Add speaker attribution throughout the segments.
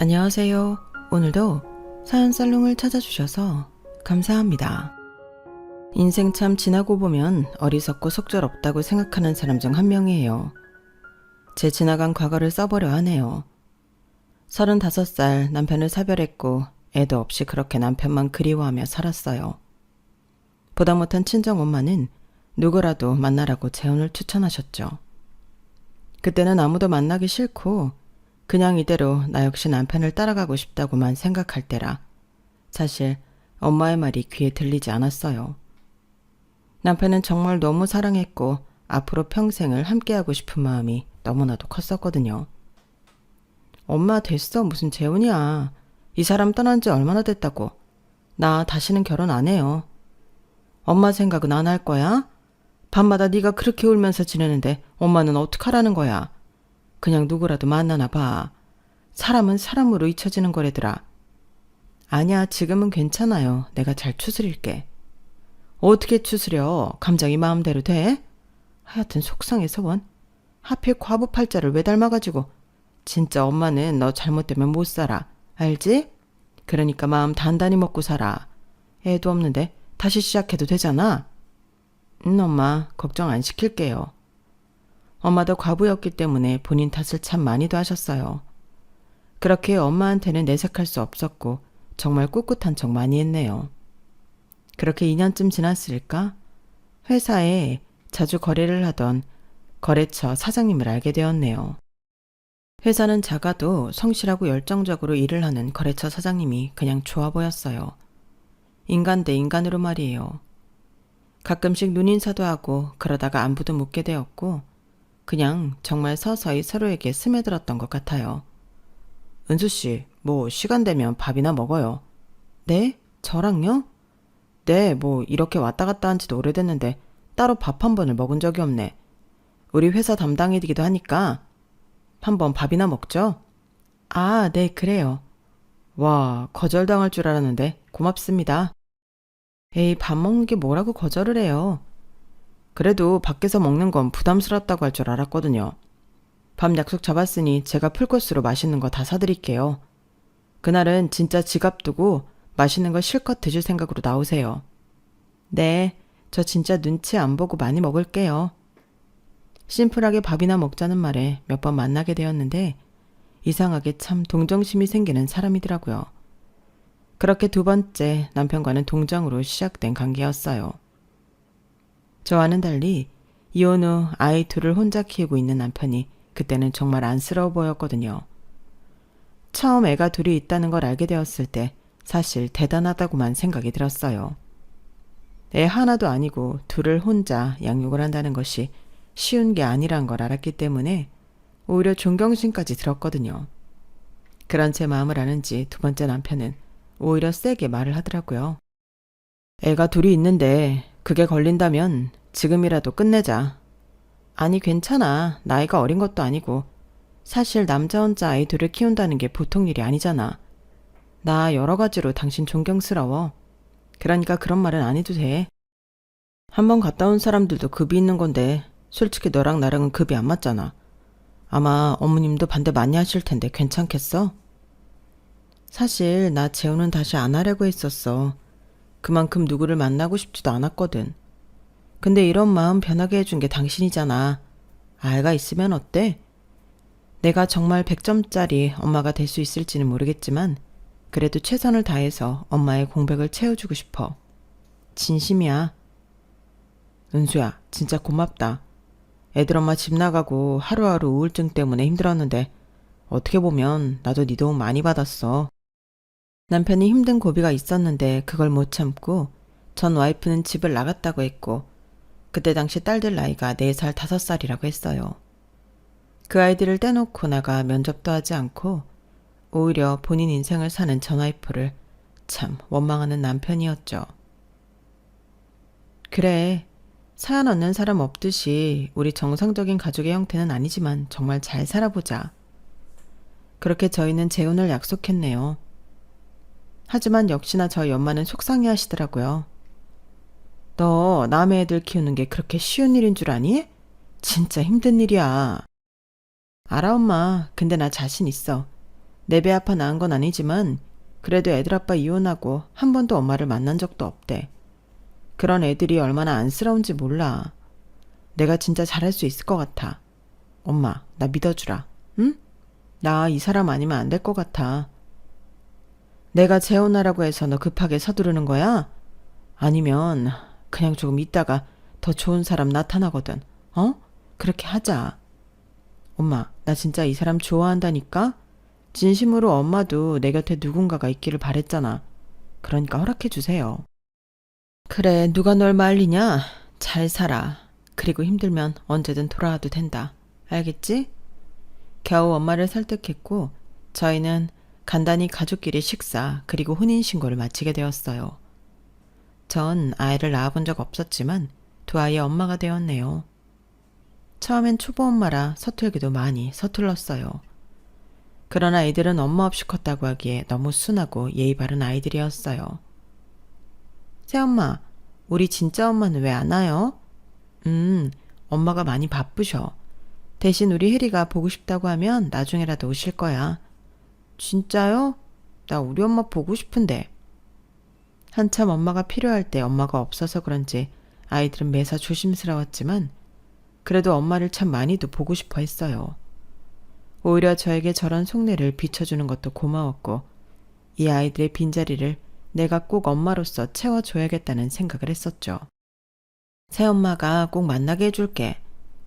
Speaker 1: 안녕하세요. 오늘도 사연 살롱을 찾아주셔서 감사합니다. 인생 참 지나고 보면 어리석고 속절없다고 생각하는 사람 중 한 명이에요. 제 지나간 과거를 써보려 하네요. 35살 남편을 사별했고 애도 없이 그렇게 남편만 그리워하며 살았어요. 보다 못한 친정엄마는 누구라도 만나라고 재혼을 추천하셨죠. 그때는 아무도 만나기 싫고 그냥 이대로 나 역시 남편을 따라가고 싶다고만 생각할 때라 사실 엄마의 말이 귀에 들리지 않았어요. 남편은 정말 너무 사랑했고 앞으로 평생을 함께하고 싶은 마음이 너무나도 컸었거든요. 엄마 됐어, 무슨 재혼이야. 이 사람 떠난 지 얼마나 됐다고. 나 다시는 결혼 안 해요. 엄마 생각은 안 할 거야? 밤마다 네가 그렇게 울면서 지내는데 엄마는 어떡하라는 거야. 그냥 누구라도 만나나 봐. 사람은 사람으로 잊혀지는 거래더라. 아니야, 지금은 괜찮아요. 내가 잘 추스릴게. 어떻게 추스려? 감정이 마음대로 돼? 하여튼 속상해서 원. 하필 과부 팔자를 왜 닮아가지고. 진짜 엄마는 너 잘못되면 못 살아. 알지? 그러니까 마음 단단히 먹고 살아. 애도 없는데 다시 시작해도 되잖아. 엄마 걱정 안 시킬게요. 엄마도 과부였기 때문에 본인 탓을 참 많이도 하셨어요. 그렇게 엄마한테는 내색할 수 없었고 정말 꿋꿋한 척 많이 했네요. 그렇게 2년쯤 지났을까? 회사에 자주 거래를 하던 거래처 사장님을 알게 되었네요. 회사는 작아도 성실하고 열정적으로 일을 하는 거래처 사장님이 그냥 좋아 보였어요. 인간 대 인간으로 말이에요. 가끔씩 눈인사도 하고 그러다가 안부도 묻게 되었고 그냥 정말 서서히 서로에게 스며들었던 것 같아요. 은수씨, 뭐 시간 되면 밥이나 먹어요. 네? 저랑요? 네, 뭐 이렇게 왔다 갔다 한 지도 오래됐는데 따로 밥 한 번을 먹은 적이 없네. 우리 회사 담당이기도 하니까 한번 밥이나 먹죠? 아, 네, 그래요. 와, 거절당할 줄 알았는데 고맙습니다. 에이, 밥 먹는 게 뭐라고 거절을 해요. 그래도 밖에서 먹는 건 부담스럽다고 할 줄 알았거든요. 밥 약속 잡았으니 제가 풀코스로 맛있는 거 다 사드릴게요. 그날은 진짜 지갑 두고 맛있는 거 실컷 드실 생각으로 나오세요. 네, 저 진짜 눈치 안 보고 많이 먹을게요. 심플하게 밥이나 먹자는 말에 몇 번 만나게 되었는데 이상하게 참 동정심이 생기는 사람이더라고요. 그렇게 두 번째 남편과는 동정으로 시작된 관계였어요. 저와는 달리 이혼 후 아이 둘을 혼자 키우고 있는 남편이 그때는 정말 안쓰러워 보였거든요. 처음 애가 둘이 있다는 걸 알게 되었을 때 사실 대단하다고만 생각이 들었어요. 애 하나도 아니고 둘을 혼자 양육을 한다는 것이 쉬운 게 아니란 걸 알았기 때문에 오히려 존경심까지 들었거든요. 그런 제 마음을 아는지 두 번째 남편은 오히려 세게 말을 하더라고요. 애가 둘이 있는데 그게 걸린다면 지금이라도 끝내자. 아니 괜찮아. 나이가 어린 것도 아니고. 사실 남자 혼자 아이 둘을 키운다는 게 보통 일이 아니잖아. 나 여러 가지로 당신 존경스러워. 그러니까 그런 말은 안 해도 돼. 한번 갔다 온 사람들도 급이 있는 건데 솔직히 너랑 나랑은 급이 안 맞잖아. 아마 어머님도 반대 많이 하실 텐데 괜찮겠어? 사실 나 재혼은 다시 안 하려고 했었어. 그만큼 누구를 만나고 싶지도 않았거든. 근데 이런 마음 변하게 해준 게 당신이잖아. 아이가 있으면 어때? 내가 정말 100점짜리 엄마가 될 수 있을지는 모르겠지만 그래도 최선을 다해서 엄마의 공백을 채워주고 싶어. 진심이야. 은수야, 진짜 고맙다. 애들 엄마 집 나가고 하루하루 우울증 때문에 힘들었는데 어떻게 보면 나도 네 도움 많이 받았어. 남편이 힘든 고비가 있었는데 그걸 못 참고 전 와이프는 집을 나갔다고 했고 그때 당시 딸들 나이가 4살, 5살이라고 했어요. 그 아이들을 떼놓고 나가 면접도 하지 않고 오히려 본인 인생을 사는 전 와이프를 참 원망하는 남편이었죠. 그래, 사연 얻는 사람 없듯이 우리 정상적인 가족의 형태는 아니지만 정말 잘 살아보자. 그렇게 저희는 재혼을 약속했네요. 하지만 역시나 저희 엄마는 속상해 하시더라고요. 너 남의 애들 키우는 게 그렇게 쉬운 일인 줄 아니? 진짜 힘든 일이야. 알아 엄마. 근데 나 자신 있어. 내 배 아파 낳은 건 아니지만 그래도 애들 아빠 이혼하고 한 번도 엄마를 만난 적도 없대. 그런 애들이 얼마나 안쓰러운지 몰라. 내가 진짜 잘할 수 있을 것 같아. 엄마, 나 믿어주라. 응? 나 이 사람 아니면 안 될 것 같아. 내가 재혼하라고 해서 너 급하게 서두르는 거야? 아니면 그냥 조금 있다가 더 좋은 사람 나타나거든. 어? 그렇게 하자. 엄마, 나 진짜 이 사람 좋아한다니까? 진심으로 엄마도 내 곁에 누군가가 있기를 바랬잖아. 그러니까 허락해 주세요. 그래, 누가 널 말리냐? 잘 살아. 그리고 힘들면 언제든 돌아와도 된다. 알겠지? 겨우 엄마를 설득했고 저희는 간단히 가족끼리 식사 그리고 혼인신고를 마치게 되었어요. 전 아이를 낳아본 적 없었지만 두 아이의 엄마가 되었네요. 처음엔 초보 엄마라 서툴기도 많이 서툴렀어요. 그러나 애들은 엄마 없이 컸다고 하기에 너무 순하고 예의 바른 아이들이었어요. 새엄마, 우리 진짜 엄마는 왜 안 와요? 엄마가 많이 바쁘셔. 대신 우리 혜리가 보고 싶다고 하면 나중에라도 오실 거야. 진짜요? 나 우리 엄마 보고 싶은데. 한참 엄마가 필요할 때 엄마가 없어서 그런지 아이들은 매사 조심스러웠지만 그래도 엄마를 참 많이도 보고 싶어 했어요. 오히려 저에게 저런 속내를 비춰주는 것도 고마웠고 이 아이들의 빈자리를 내가 꼭 엄마로서 채워줘야겠다는 생각을 했었죠. 새엄마가 꼭 만나게 해줄게.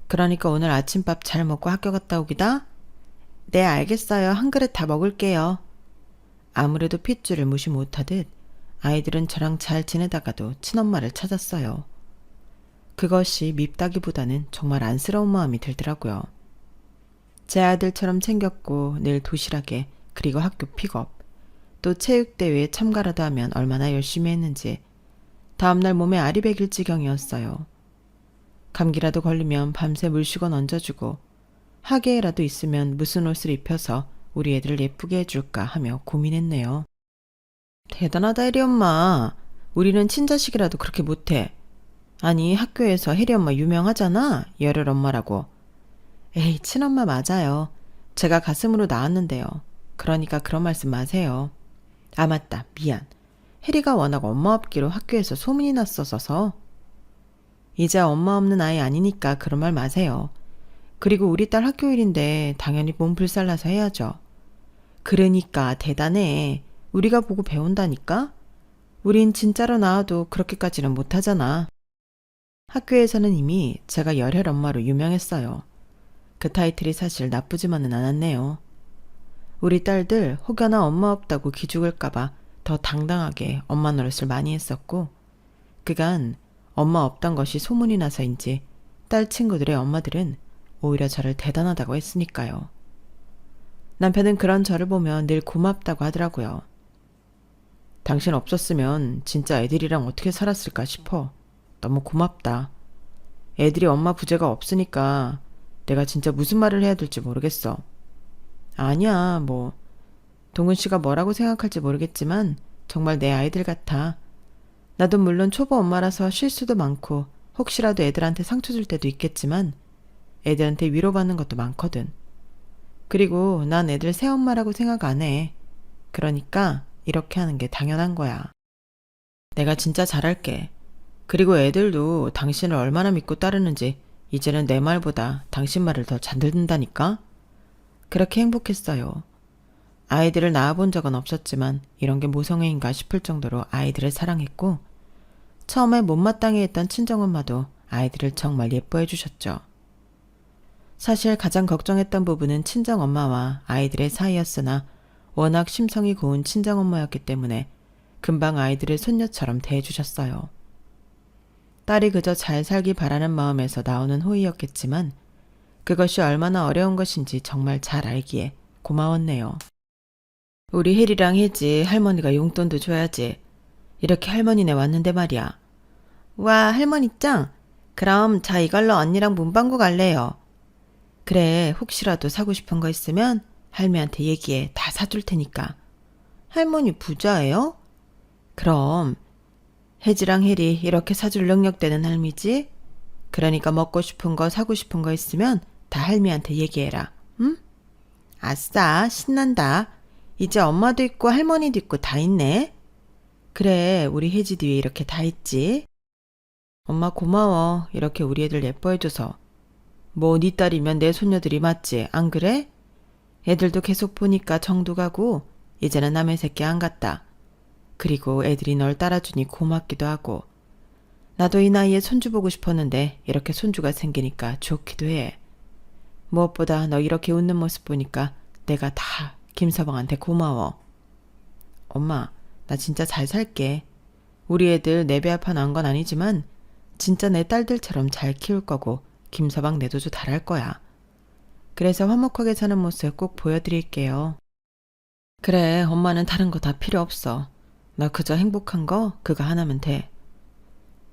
Speaker 1: 그러니까 오늘 아침밥 잘 먹고 학교 갔다 오기다? 네, 알겠어요. 한 그릇 다 먹을게요. 아무래도 핏줄을 무시 못하듯 아이들은 저랑 잘 지내다가도 친엄마를 찾았어요. 그것이 밉다기보다는 정말 안쓰러운 마음이 들더라고요. 제 아들처럼 챙겼고 늘 도시락에 그리고 학교 픽업 또 체육대회에 참가라도 하면 얼마나 열심히 했는지 다음날 몸에 알이 배길 지경이었어요. 감기라도 걸리면 밤새 물수건 얹어주고 하계라도 있으면 무슨 옷을 입혀서 우리 애들을 예쁘게 해줄까 하며 고민했네요. 대단하다 혜리 엄마. 우리는 친자식이라도 그렇게 못해. 아니 학교에서 혜리 엄마 유명하잖아. 열혈 엄마라고. 에이 친엄마 맞아요. 제가 가슴으로 낳았는데요. 그러니까 그런 말씀 마세요. 아 맞다 미안. 혜리가 워낙 엄마 없기로 학교에서 소문이 났었어서. 이제 엄마 없는 아이 아니니까 그런 말 마세요. 그리고 우리 딸 학교 일인데 당연히 몸 불살라서 해야죠. 그러니까 대단해. 우리가 보고 배운다니까? 우린 진짜로 나와도 그렇게까지는 못하잖아. 학교에서는 이미 제가 열혈 엄마로 유명했어요. 그 타이틀이 사실 나쁘지만은 않았네요. 우리 딸들 혹여나 엄마 없다고 기죽을까봐 더 당당하게 엄마 노릇을 많이 했었고 그간 엄마 없단 것이 소문이 나서인지 딸 친구들의 엄마들은 오히려 저를 대단하다고 했으니까요. 남편은 그런 저를 보면 늘 고맙다고 하더라고요. 당신 없었으면 진짜 애들이랑 어떻게 살았을까 싶어. 너무 고맙다. 애들이 엄마 부재가 없으니까 내가 진짜 무슨 말을 해야 될지 모르겠어. 아니야, 뭐. 동은 씨가 뭐라고 생각할지 모르겠지만 정말 내 아이들 같아. 나도 물론 초보 엄마라서 실수도 많고 혹시라도 애들한테 상처 줄 때도 있겠지만 애들한테 위로받는 것도 많거든. 그리고 난 애들 새엄마라고 생각 안 해. 그러니까 이렇게 하는 게 당연한 거야. 내가 진짜 잘할게. 그리고 애들도 당신을 얼마나 믿고 따르는지 이제는 내 말보다 당신 말을 더 잘 듣는다니까? 그렇게 행복했어요. 아이들을 낳아본 적은 없었지만 이런 게 모성애인가 싶을 정도로 아이들을 사랑했고 처음에 못마땅해 했던 친정엄마도 아이들을 정말 예뻐해 주셨죠. 사실 가장 걱정했던 부분은 친정엄마와 아이들의 사이였으나 워낙 심성이 고운 친정엄마였기 때문에 금방 아이들을 손녀처럼 대해주셨어요. 딸이 그저 잘 살기 바라는 마음에서 나오는 호의였겠지만 그것이 얼마나 어려운 것인지 정말 잘 알기에 고마웠네요. 우리 혜리랑 혜지 할머니가 용돈도 줘야지. 이렇게 할머니네 왔는데 말이야. 와 할머니 짱. 그럼 저 이걸로 언니랑 문방구 갈래요. 그래 혹시라도 사고 싶은 거 있으면 할미한테 얘기해. 다 사줄 테니까. 할머니 부자예요? 그럼 혜지랑 혜리 이렇게 사줄 능력 되는 할미지? 그러니까 먹고 싶은 거 사고 싶은 거 있으면 다 할미한테 얘기해라. 응? 아싸 신난다. 이제 엄마도 있고 할머니도 있고 다 있네. 그래, 우리 혜지 뒤에 이렇게 다 있지. 엄마 고마워. 이렇게 우리 애들 예뻐해줘서. 뭐 네 딸이면 내 손녀들이 맞지, 안 그래? 애들도 계속 보니까 정도 가고 이제는 남의 새끼 안 같다. 그리고 애들이 널 따라주니 고맙기도 하고. 나도 이 나이에 손주 보고 싶었는데 이렇게 손주가 생기니까 좋기도 해. 무엇보다 너 이렇게 웃는 모습 보니까 내가 다 김서방한테 고마워. 엄마, 나 진짜 잘 살게. 우리 애들 내 배 아파 낳은 건 아니지만 진짜 내 딸들처럼 잘 키울 거고 김서방 내도주 잘할 거야. 그래서 화목하게 사는 모습 꼭 보여드릴게요. 그래, 엄마는 다른 거 다 필요 없어. 나 그저 행복한 거 그거 하나면 돼.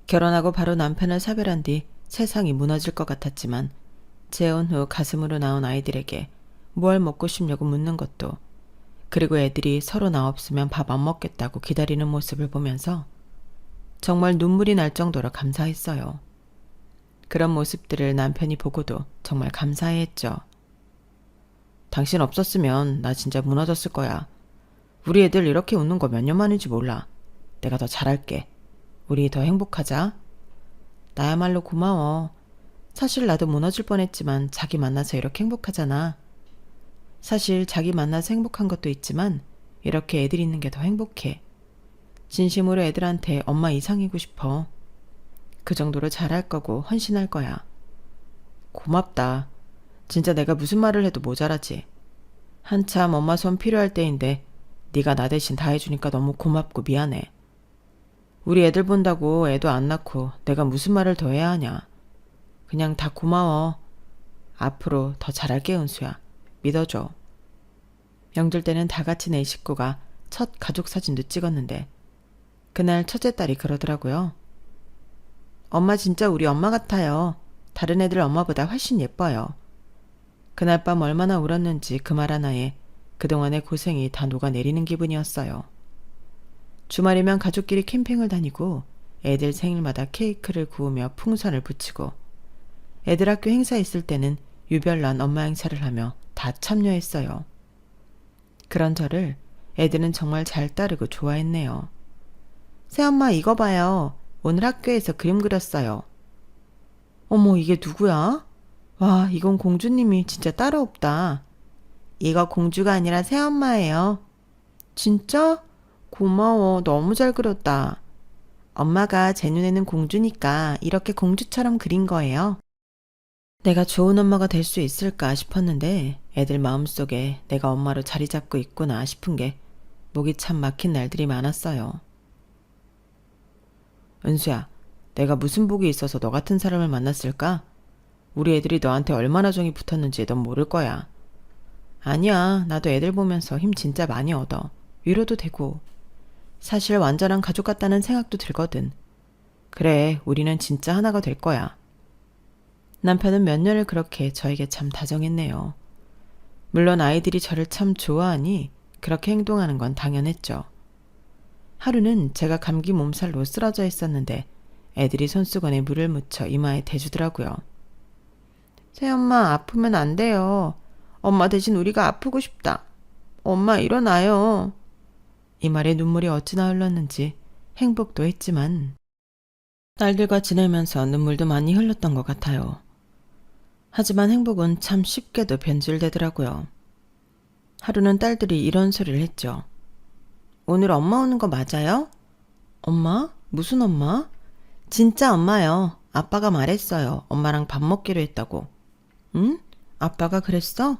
Speaker 1: 결혼하고 바로 남편을 사별한 뒤 세상이 무너질 것 같았지만 재혼 후 가슴으로 낳은 아이들에게 뭘 먹고 싶냐고 묻는 것도, 그리고 애들이 서로 나 없으면 밥 안 먹겠다고 기다리는 모습을 보면서 정말 눈물이 날 정도로 감사했어요. 그런 모습들을 남편이 보고도 정말 감사해했죠. 당신 없었으면 나 진짜 무너졌을 거야. 우리 애들 이렇게 웃는 거 몇 년 만인지 몰라. 내가 더 잘할게. 우리 더 행복하자. 나야말로 고마워. 사실 나도 무너질 뻔했지만 자기 만나서 이렇게 행복하잖아. 사실 자기 만나서 행복한 것도 있지만 이렇게 애들 있는 게 더 행복해. 진심으로 애들한테 엄마 이상이고 싶어. 그 정도로 잘할 거고 헌신할 거야. 고맙다. 진짜 내가 무슨 말을 해도 모자라지. 한참 엄마 손 필요할 때인데 네가 나 대신 다 해주니까 너무 고맙고 미안해. 우리 애들 본다고 애도 안 낳고 내가 무슨 말을 더 해야 하냐. 그냥 다 고마워. 앞으로 더 잘할게, 은수야. 믿어줘. 명절 때는 다 같이 내 식구가 첫 가족 사진도 찍었는데 그날 첫째 딸이 그러더라고요. 엄마 진짜 우리 엄마 같아요. 다른 애들 엄마보다 훨씬 예뻐요. 그날 밤 얼마나 울었는지 그 말 하나에 그동안의 고생이 다 녹아내리는 기분이었어요. 주말이면 가족끼리 캠핑을 다니고 애들 생일마다 케이크를 구우며 풍선을 붙이고 애들 학교 행사 있을 때는 유별난 엄마 행사를 하며 다 참여했어요. 그런 저를 애들은 정말 잘 따르고 좋아했네요. 새엄마 이거 봐요. 오늘 학교에서 그림 그렸어요. 어머, 이게 누구야? 와, 이건 공주님이 진짜 따로 없다. 이거 공주가 아니라 새엄마예요. 진짜? 고마워. 너무 잘 그렸다. 엄마가 제 눈에는 공주니까 이렇게 공주처럼 그린 거예요. 내가 좋은 엄마가 될 수 있을까 싶었는데 애들 마음속에 내가 엄마로 자리 잡고 있구나 싶은 게 목이 참 막힌 날들이 많았어요. 은수야, 내가 무슨 복이 있어서 너 같은 사람을 만났을까? 우리 애들이 너한테 얼마나 정이 붙었는지 넌 모를 거야. 아니야, 나도 애들 보면서 힘 진짜 많이 얻어. 위로도 되고. 사실 완전한 가족 같다는 생각도 들거든. 그래, 우리는 진짜 하나가 될 거야. 남편은 몇 년을 그렇게 저에게 참 다정했네요. 물론 아이들이 저를 참 좋아하니 그렇게 행동하는 건 당연했죠. 하루는 제가 감기 몸살로 쓰러져 있었는데 애들이 손수건에 물을 묻혀 이마에 대주더라고요. 새엄마 아프면 안 돼요. 엄마 대신 우리가 아프고 싶다. 엄마 일어나요. 이 말에 눈물이 어찌나 흘렀는지 행복도 했지만 딸들과 지내면서 눈물도 많이 흘렀던 것 같아요. 하지만 행복은 참 쉽게도 변질되더라고요. 하루는 딸들이 이런 소리를 했죠. 오늘 엄마 오는 거 맞아요? 엄마? 무슨 엄마? 진짜 엄마요. 아빠가 말했어요. 엄마랑 밥 먹기로 했다고. 응? 아빠가 그랬어?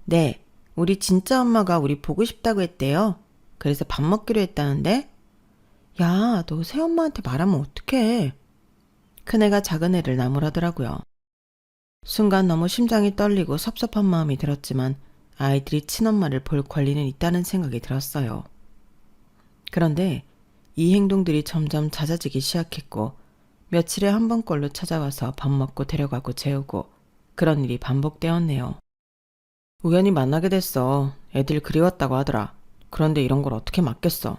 Speaker 1: 네. 우리 진짜 엄마가 우리 보고 싶다고 했대요. 그래서 밥 먹기로 했다는데? 야, 너 새엄마한테 말하면 어떡해. 큰애가 작은애를 나무라더라고요. 순간 너무 심장이 떨리고 섭섭한 마음이 들었지만 아이들이 친엄마를 볼 권리는 있다는 생각이 들었어요. 그런데 이 행동들이 점점 잦아지기 시작했고 며칠에 한 번꼴로 찾아와서 밥 먹고 데려가고 재우고 그런 일이 반복되었네요. 우연히 만나게 됐어. 애들 그리웠다고 하더라. 그런데 이런 걸 어떻게 맡겠어.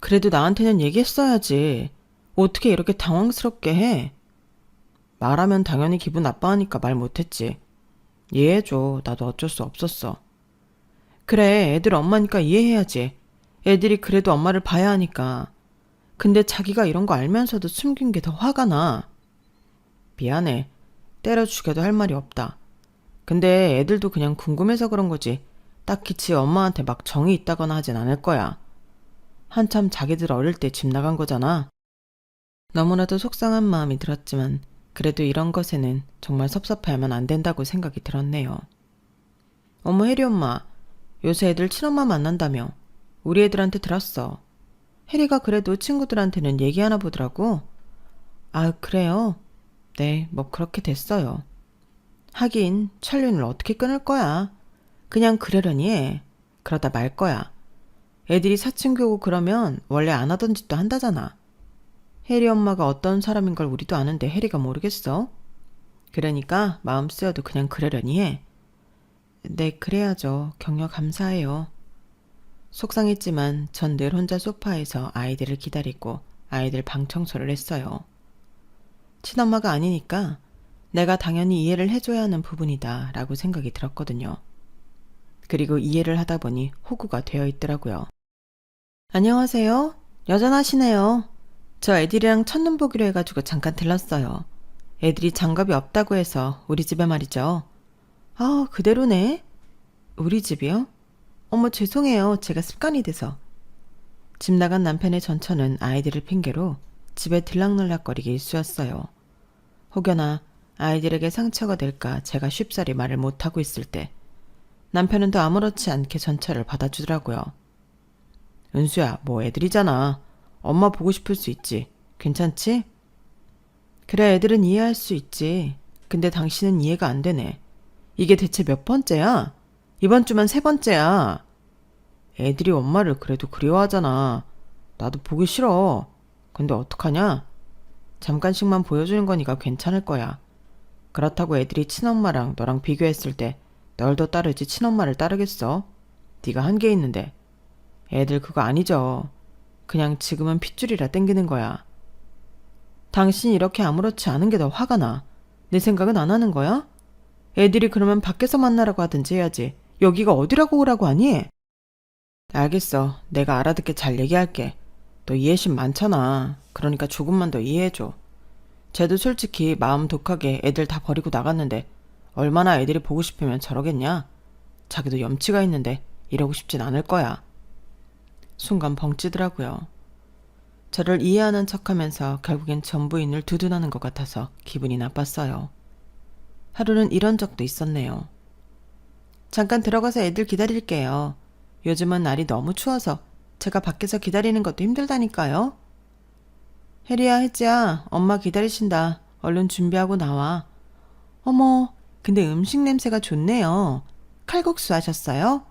Speaker 1: 그래도 나한테는 얘기했어야지. 어떻게 이렇게 당황스럽게 해. 말하면 당연히 기분 나빠하니까 말 못했지. 이해해줘. 나도 어쩔 수 없었어. 그래, 애들 엄마니까 이해해야지. 애들이 그래도 엄마를 봐야 하니까. 근데 자기가 이런 거 알면서도 숨긴 게 더 화가 나. 미안해. 때려 죽여도 할 말이 없다. 근데 애들도 그냥 궁금해서 그런 거지. 딱히 지 엄마한테 막 정이 있다거나 하진 않을 거야. 한참 자기들 어릴 때 집 나간 거잖아. 너무나도 속상한 마음이 들었지만 그래도 이런 것에는 정말 섭섭해하면 안 된다고 생각이 들었네요. 어머, 혜리 엄마. 요새 애들 친엄마 만난다며. 우리 애들한테 들었어. 혜리가 그래도 친구들한테는 얘기하나 보더라고. 아, 그래요? 네, 뭐 그렇게 됐어요. 하긴 천륜을 어떻게 끊을 거야. 그냥 그러려니 해. 그러다 말 거야. 애들이 사춘기고 그러면 원래 안 하던 짓도 한다잖아. 혜리 엄마가 어떤 사람인 걸 우리도 아는데 혜리가 모르겠어? 그러니까 마음 쓰여도 그냥 그러려니 해. 네, 그래야죠. 격려 감사해요. 속상했지만 전 늘 혼자 소파에서 아이들을 기다리고 아이들 방 청소를 했어요. 친엄마가 아니니까 내가 당연히 이해를 해줘야 하는 부분이다 라고 생각이 들었거든요. 그리고 이해를 하다 보니 호구가 되어 있더라고요. 안녕하세요. 여전하시네요. 저 애들이랑 첫눈 보기로 해가지고 잠깐 들렀어요. 애들이 장갑이 없다고 해서 우리 집에 말이죠. 아, 그대로네. 우리 집이요? 어머, 죄송해요. 제가 습관이 돼서. 집 나간 남편의 전처는 아이들을 핑계로 집에 들락날락거리기 일쑤였어요. 혹여나 아이들에게 상처가 될까 제가 쉽사리 말을 못하고 있을 때 남편은 더 아무렇지 않게 전처를 받아주더라고요. 은수야, 뭐 애들이잖아. 엄마 보고 싶을 수 있지. 괜찮지? 그래, 애들은 이해할 수 있지. 근데 당신은 이해가 안 되네. 이게 대체 몇 번째야? 이번 주만 3번째야. 애들이 엄마를 그래도 그리워하잖아. 나도 보기 싫어. 근데 어떡하냐? 잠깐씩만 보여주는 거니까 괜찮을 거야. 그렇다고 애들이 친엄마랑 너랑 비교했을 때 널 더 따르지 친엄마를 따르겠어? 네가 한 게 있는데. 애들 그거 아니죠. 그냥 지금은 핏줄이라 땡기는 거야. 당신이 이렇게 아무렇지 않은 게 더 화가 나. 내 생각은 안 하는 거야? 애들이 그러면 밖에서 만나라고 하든지 해야지. 여기가 어디라고 오라고 하니? 알겠어. 내가 알아듣게 잘 얘기할게. 너 이해심 많잖아. 그러니까 조금만 더 이해해줘. 쟤도 솔직히 마음 독하게 애들 다 버리고 나갔는데 얼마나 애들이 보고 싶으면 저러겠냐? 자기도 염치가 있는데 이러고 싶진 않을 거야. 순간 벙찌더라고요. 저를 이해하는 척하면서 결국엔 전부인을 두둔하는 것 같아서 기분이 나빴어요. 하루는 이런 적도 있었네요. 잠깐 들어가서 애들 기다릴게요. 요즘은 날이 너무 추워서 제가 밖에서 기다리는 것도 힘들다니까요. 혜리야, 혜지야, 엄마 기다리신다. 얼른 준비하고 나와. 어머, 근데 음식 냄새가 좋네요. 칼국수 하셨어요?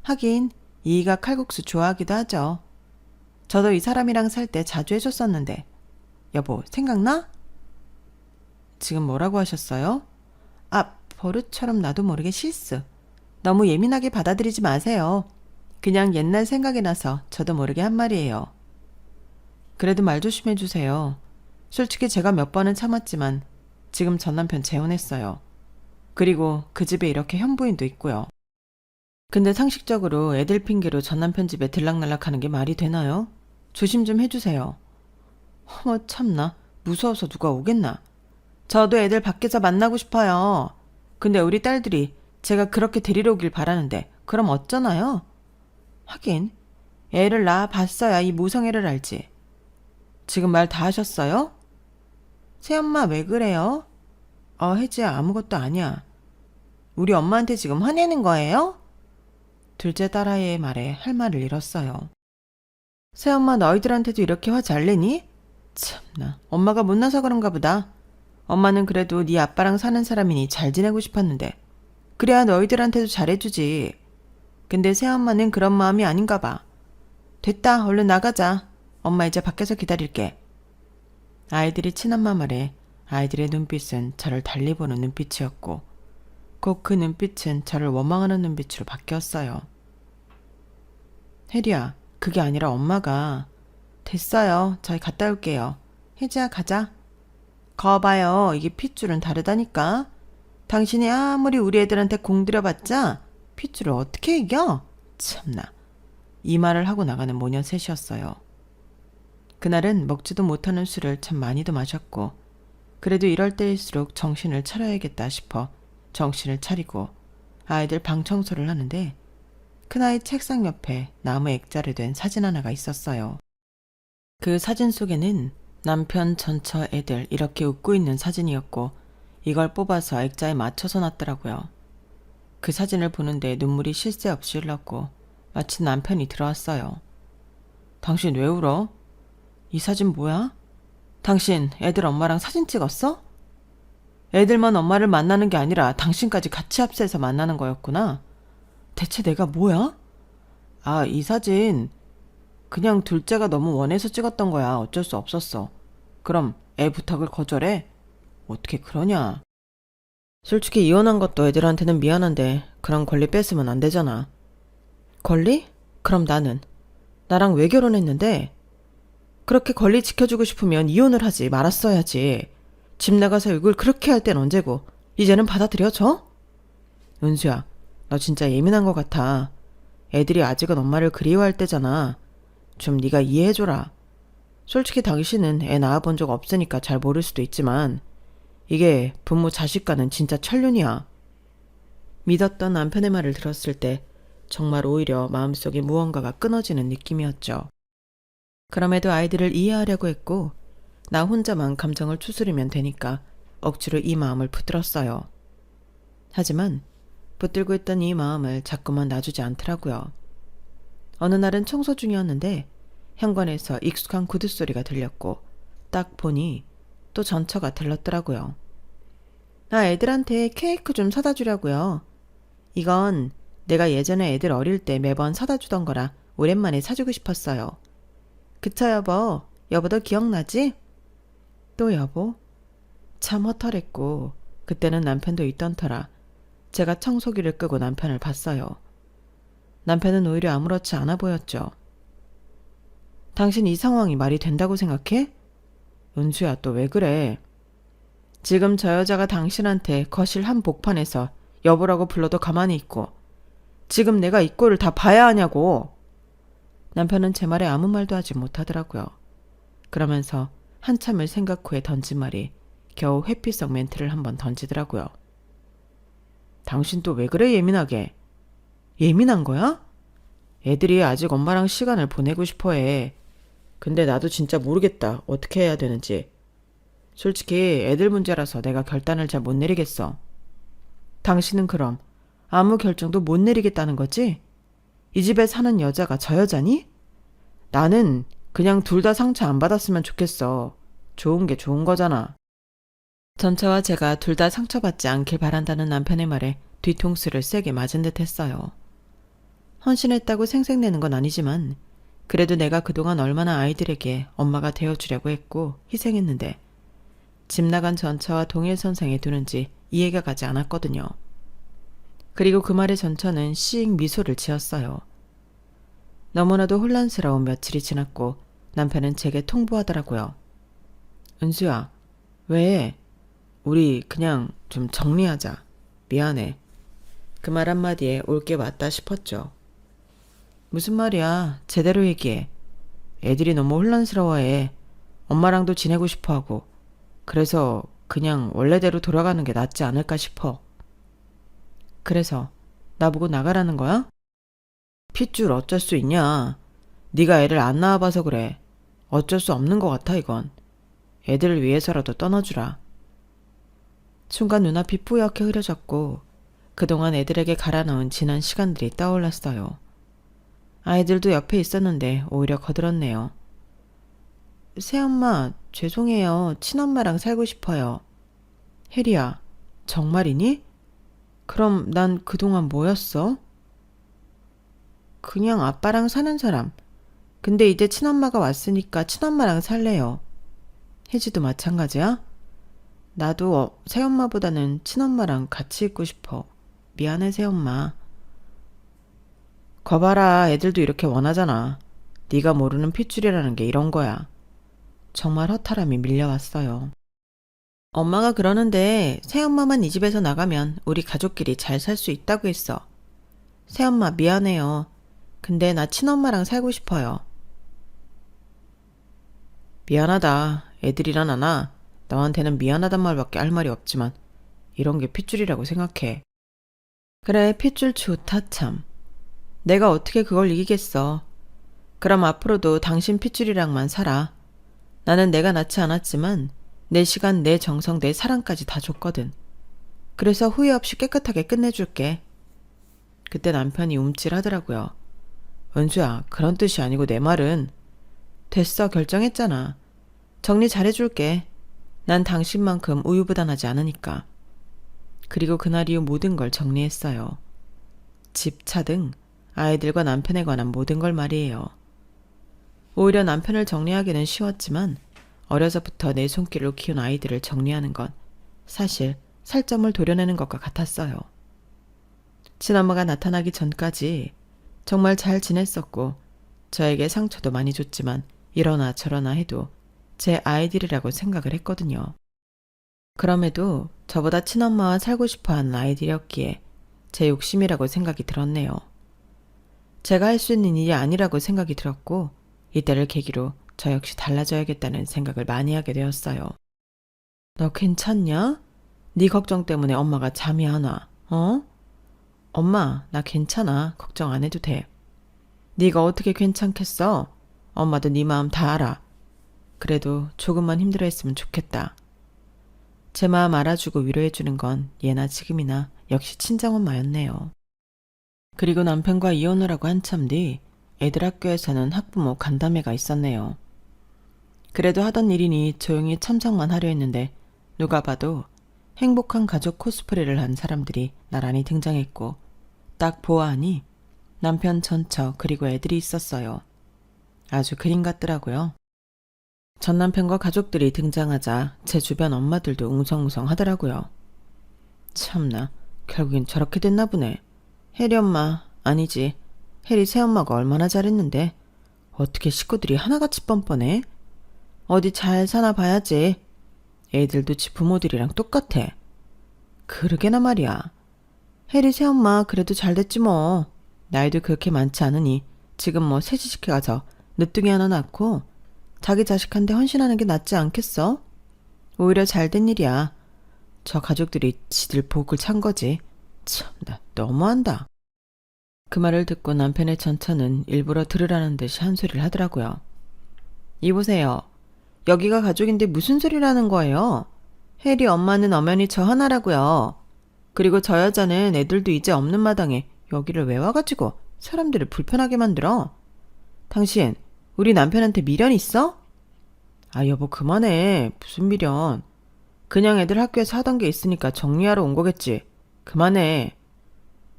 Speaker 1: 하긴 이이가 칼국수 좋아하기도 하죠. 저도 이 사람이랑 살 때 자주 해줬었는데. 여보, 생각나? 지금 뭐라고 하셨어요? 아, 버릇처럼 나도 모르게 실수. 너무 예민하게 받아들이지 마세요. 그냥 옛날 생각이 나서 저도 모르게 한 말이에요. 그래도 말 조심해 주세요. 솔직히 제가 몇 번은 참았지만 지금 전 남편 재혼했어요. 그리고 그 집에 이렇게 현부인도 있고요. 근데 상식적으로 애들 핑계로 전 남편 집에 들락날락하는 게 말이 되나요? 조심 좀 해주세요. 어머, 참나. 무서워서 누가 오겠나. 저도 애들 밖에서 만나고 싶어요. 근데 우리 딸들이 제가 그렇게 데리러 오길 바라는데 그럼 어쩌나요? 하긴 애를 낳아 봤어야 이 무성애를 알지. 지금 말 다 하셨어요? 새엄마 왜 그래요? 혜지야, 아무것도 아니야. 우리 엄마한테 지금 화내는 거예요? 둘째 딸아이의 말에 할 말을 잃었어요. 새엄마 너희들한테도 이렇게 화 잘 내니? 참나, 엄마가 못나서 그런가 보다. 엄마는 그래도 네 아빠랑 사는 사람이니 잘 지내고 싶었는데 그래야 너희들한테도 잘해주지. 근데 새엄마는 그런 마음이 아닌가 봐. 됐다, 얼른 나가자. 엄마 이제 밖에서 기다릴게. 아이들이 친엄마 말에 아이들의 눈빛은 저를 달리 보는 눈빛이었고 곧 그 눈빛은 저를 원망하는 눈빛으로 바뀌었어요. 혜리야, 그게 아니라 엄마가. 됐어요. 저희 갔다 올게요. 혜지야, 가자. 거봐요. 이게 핏줄은 다르다니까. 당신이 아무리 우리 애들한테 공들여봤자 핏줄을 어떻게 이겨? 참나. 이 말을 하고 나가는 모녀 셋이었어요. 그날은 먹지도 못하는 술을 참 많이도 마셨고 그래도 이럴 때일수록 정신을 차려야겠다 싶어 정신을 차리고 아이들 방 청소를 하는데 큰아이 책상 옆에 나무 액자로 된 사진 하나가 있었어요. 그 사진 속에는 남편, 전처, 애들 이렇게 웃고 있는 사진이었고 이걸 뽑아서 액자에 맞춰서 놨더라고요. 그 사진을 보는데 눈물이 쉴 새 없이 흘렀고 마침 남편이 들어왔어요. 당신 왜 울어? 이 사진 뭐야? 당신 애들 엄마랑 사진 찍었어? 애들만 엄마를 만나는 게 아니라 당신까지 같이 합세해서 만나는 거였구나. 대체 내가 뭐야? 아, 이 사진 그냥 둘째가 너무 원해서 찍었던 거야. 어쩔 수 없었어. 그럼 애 부탁을 거절해? 어떻게 그러냐? 솔직히 이혼한 것도 애들한테는 미안한데 그런 권리 뺏으면 안 되잖아. 권리? 그럼 나랑 왜 결혼했는데? 그렇게 권리 지켜주고 싶으면 이혼을 하지 말았어야지. 집 나가서 이걸 그렇게 할 땐 언제고 이제는 받아들여줘? 은수야, 너 진짜 예민한 것 같아. 애들이 아직은 엄마를 그리워할 때잖아. 좀 네가 이해해줘라. 솔직히 당신은 애 낳아본 적 없으니까 잘 모를 수도 있지만 이게 부모 자식과는 진짜 천륜이야. 믿었던 남편의 말을 들었을 때 정말 오히려 마음속에 무언가가 끊어지는 느낌이었죠. 그럼에도 아이들을 이해하려고 했고 나 혼자만 감정을 추스르면 되니까 억지로 이 마음을 붙들었어요. 하지만 붙들고 있던 이 마음을 자꾸만 놔주지 않더라고요. 어느 날은 청소 중이었는데 현관에서 익숙한 구두 소리가 들렸고 딱 보니 또 전처가 들렀더라고요. 나 애들한테 케이크 좀 사다 주려고요. 이건 내가 예전에 애들 어릴 때 매번 사다 주던 거라 오랜만에 사주고 싶었어요. 그쵸 여보? 여보도 기억나지? 또 여보? 참 허탈했고 그때는 남편도 있던 터라 제가 청소기를 끄고 남편을 봤어요. 남편은 오히려 아무렇지 않아 보였죠. 당신 이 상황이 말이 된다고 생각해? 은수야, 또 왜 그래? 지금 저 여자가 당신한테 거실 한 복판에서 여보라고 불러도 가만히 있고 지금 내가 이 꼴을 다 봐야 하냐고. 남편은 제 말에 아무 말도 하지 못하더라고요. 그러면서 한참을 생각 후에 던진 말이 겨우 회피성 멘트를 한번 던지더라고요. 당신 또 왜 그래 예민하게? 예민한 거야? 애들이 아직 엄마랑 시간을 보내고 싶어 해. 근데 나도 진짜 모르겠다. 어떻게 해야 되는지. 솔직히 애들 문제라서 내가 결단을 잘 못 내리겠어. 당신은 그럼 아무 결정도 못 내리겠다는 거지? 이 집에 사는 여자가 저 여자니? 나는 그냥 둘 다 상처 안 받았으면 좋겠어. 좋은 게 좋은 거잖아. 전처와 제가 둘 다 상처받지 않길 바란다는 남편의 말에 뒤통수를 세게 맞은 듯 했어요. 헌신했다고 생색내는 건 아니지만 그래도 내가 그동안 얼마나 아이들에게 엄마가 되어주려고 했고 희생했는데 집 나간 전처와 동일선상에 두는지 이해가 가지 않았거든요. 그리고 그 말에 전처는 씩 미소를 지었어요. 너무나도 혼란스러운 며칠이 지났고 남편은 제게 통보하더라고요. 은수야, 왜? 우리 그냥 좀 정리하자. 미안해. 그 말 한마디에 올 게 맞다 싶었죠. 무슨 말이야? 제대로 얘기해. 애들이 너무 혼란스러워해. 엄마랑도 지내고 싶어하고. 그래서 그냥 원래대로 돌아가는 게 낫지 않을까 싶어. 그래서 나보고 나가라는 거야? 핏줄 어쩔 수 있냐. 네가 애를 안 낳아봐서 그래. 어쩔 수 없는 것 같아 이건. 애들을 위해서라도 떠나주라. 순간 눈앞이 뿌옇게 흐려졌고 그동안 애들에게 갈아넣은 지난 시간들이 떠올랐어요. 아이들도 옆에 있었는데 오히려 거들었네요. 새엄마, 죄송해요. 친엄마랑 살고 싶어요. 혜리야, 정말이니? 그럼 난 그동안 뭐였어? 그냥 아빠랑 사는 사람. 근데 이제 친엄마가 왔으니까 친엄마랑 살래요. 혜지도 마찬가지야? 나도 새엄마보다는 친엄마랑 같이 있고 싶어. 미안해 새엄마. 거봐라, 애들도 이렇게 원하잖아. 네가 모르는 핏줄이라는 게 이런 거야. 정말 허탈함이 밀려왔어요. 엄마가 그러는데 새엄마만 이 집에서 나가면 우리 가족끼리 잘 살 수 있다고 했어. 새엄마 미안해요. 근데 나 친엄마랑 살고 싶어요. 미안하다. 애들이란 하나 너한테는 미안하단 말밖에 할 말이 없지만 이런 게 핏줄이라고 생각해. 그래, 핏줄 좋다 참. 내가 어떻게 그걸 이기겠어. 그럼 앞으로도 당신 핏줄이랑만 살아. 나는 내가 낳지 않았지만 내 시간, 내 정성, 내 사랑까지 다 줬거든. 그래서 후회 없이 깨끗하게 끝내줄게. 그때 남편이 움찔하더라고요. 은수야, 그런 뜻이 아니고 내 말은. 됐어, 결정했잖아. 정리 잘해줄게. 난 당신만큼 우유부단하지 않으니까. 그리고 그날 이후 모든 걸 정리했어요. 집, 차 등 아이들과 남편에 관한 모든 걸 말이에요. 오히려 남편을 정리하기는 쉬웠지만 어려서부터 내 손길로 키운 아이들을 정리하는 건 사실 살점을 도려내는 것과 같았어요. 친엄마가 나타나기 전까지 정말 잘 지냈었고 저에게 상처도 많이 줬지만 이러나 저러나 해도 제 아이들이라고 생각을 했거든요. 그럼에도 저보다 친엄마와 살고 싶어하는 아이들이었기에 제 욕심이라고 생각이 들었네요. 제가 할 수 있는 일이 아니라고 생각이 들었고 이때를 계기로 저 역시 달라져야겠다는 생각을 많이 하게 되었어요. 너 괜찮냐? 네 걱정 때문에 엄마가 잠이 안 와. 어? 엄마, 나 괜찮아. 걱정 안 해도 돼. 네가 어떻게 괜찮겠어? 엄마도 네 마음 다 알아. 그래도 조금만 힘들어했으면 좋겠다. 제 마음 알아주고 위로해주는 건 예나 지금이나 역시 친정엄마였네요. 그리고 남편과 이혼을 하고 한참 뒤 애들 학교에서는 학부모 간담회가 있었네요. 그래도 하던 일이니 조용히 참석만 하려 했는데 누가 봐도 행복한 가족 코스프레를 한 사람들이 나란히 등장했고 딱 보아하니 남편 전처 그리고 애들이 있었어요. 아주 그림 같더라고요. 전 남편과 가족들이 등장하자 제 주변 엄마들도 웅성웅성 하더라고요. 참나, 결국엔 저렇게 됐나 보네. 혜리 엄마, 아니지. 혜리 새엄마가 얼마나 잘했는데 어떻게 식구들이 하나같이 뻔뻔해? 어디 잘 사나 봐야지. 애들도 지 부모들이랑 똑같아. 그러게나 말이야. 혜리 새엄마 그래도 잘됐지 뭐. 나이도 그렇게 많지 않으니 지금 뭐 새치식회 가서 늦둥이 하나 낳고 자기 자식한테 헌신하는 게 낫지 않겠어? 오히려 잘된 일이야. 저 가족들이 지들 복을 찬 거지. 참나, 너무한다. 그 말을 듣고 남편의 전처는 일부러 들으라는 듯이 한 소리를 하더라고요. 이보세요. 여기가 가족인데 무슨 소리라는 거예요? 혜리 엄마는 엄연히 저 하나라고요. 그리고 저 여자는 애들도 이제 없는 마당에 여기를 왜 와가지고 사람들을 불편하게 만들어? 당신 우리 남편한테 미련 있어? 아 여보 그만해. 무슨 미련. 그냥 애들 학교에서 하던 게 있으니까 정리하러 온 거겠지. 그만해.